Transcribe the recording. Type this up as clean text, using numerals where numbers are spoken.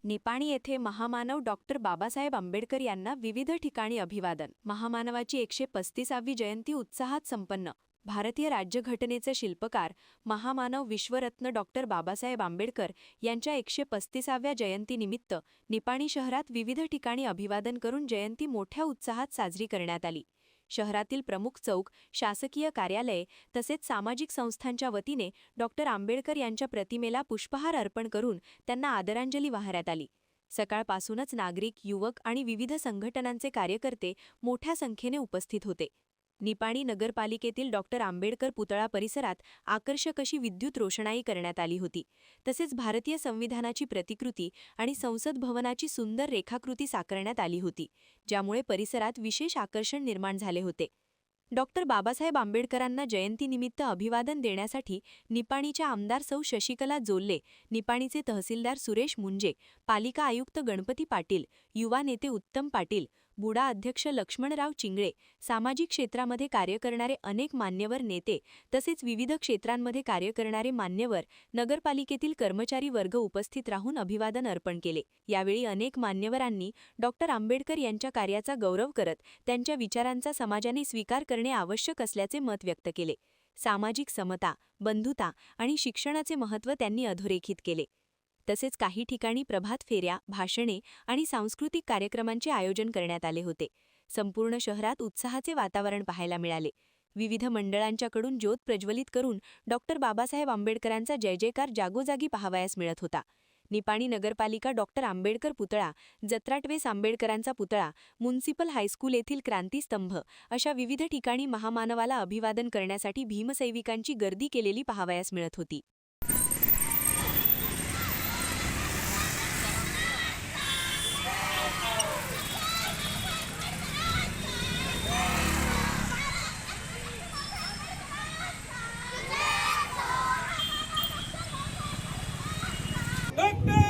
निपाणी येथे महामानव डॉक्टर बाबासाहेब आंबेडकर यांना विविध ठिकाणी अभिवादन। महामानवाची 135वी जयंती उत्साहात संपन्न। भारतीय राज्यघटनेचे शिल्पकार महामानव विश्वरत्न डॉक्टर बाबासाहेब आंबेडकर यांच्या 135व्या जयंतीनिमित्त निपाणी शहरात विविध ठिकाणी अभिवादन करून जयंती मोठ्या उत्साहात साजरी करण्यात आली। शहरातील प्रमुख चौक, शासकीय कार्यालये तसेच सामाजिक संस्थांच्या वतीने डॉक्टर आंबेडकर यांच्या प्रतिमेला पुष्पहार अर्पण करून त्यांना आदरांजली वाहण्यात आली। सकाळपासूनच नागरिक, युवक आणि विविध संघटनांचे कार्यकर्ते मोठ्या संख्येने उपस्थित होते। निपाणी नगरपालिकेतील डॉक्टर आंबेडकर पुतळा परिसरात आकर्षक अशी विद्युत रोषणाई करण्यात आली होती। तसेच भारतीय संविधानाची प्रतिकृती आणि संसद भवनाची सुंदर रेखाकृती साकारण्यात आली होती, ज्यामुळे परिसरात विशेष आकर्षण निर्माण झाले होते। डॉक्टर बाबासाहेब आंबेडकरांना जयंतीनिमित्त अभिवादन देण्यासाठी निपाणीच्या आमदार सौ शशिकला जोल्ले, निपाणीचे तहसीलदार सुरेश मुंजे, पालिका आयुक्त गणपती पाटील, युवा नेते उत्तम पाटील, बुडा अध्यक्ष लक्ष्मणराव चिंगळे, सामाजिक क्षेत्रामध्ये कार्य करणारे अनेक मान्यवर नेते तसेच विविध क्षेत्रांमध्ये कार्य करणारे मान्यवर, नगरपालिकेतील कर्मचारी वर्ग उपस्थित राहून अभिवादन अर्पण केले। यावेळी अनेक मान्यवरांनी डॉक्टर आंबेडकर यांच्या कार्याचा गौरव करत त्यांच्या विचारांचा समाजाने स्वीकार करणे आवश्यक असल्याचे मत व्यक्त केले। सामाजिक समता, बंधुता आणि शिक्षणाचे महत्त्व त्यांनी अधोरेखित केले। तसेच काही ठिकाणी प्रभात फेऱ्या, भाषणे आणि सांस्कृतिक कार्यक्रमांचे आयोजन करण्यात आले होते। संपूर्ण शहरात उत्साहाचे वातावरण पाहायला मिळाले। विविध मंडळांच्याकडून ज्योत प्रज्वलित करून डॉक्टर बाबासाहेब आंबेडकरांचा जयजयकार जागोजागी पाहावयास मिळत होता। निपाणी नगरपालिका डॉक्टर आंबेडकर पुतळा, जत्राटवेस आंबेडकरांचा पुतळा, म्युनिसिपल हायस्कूल येथील क्रांतीस्तंभ अशा विविध ठिकाणी महामानवाला अभिवादन करण्यासाठी भीमसैनिकांची गर्दी केलेली पाहावयास मिळत होती। डॉक्टर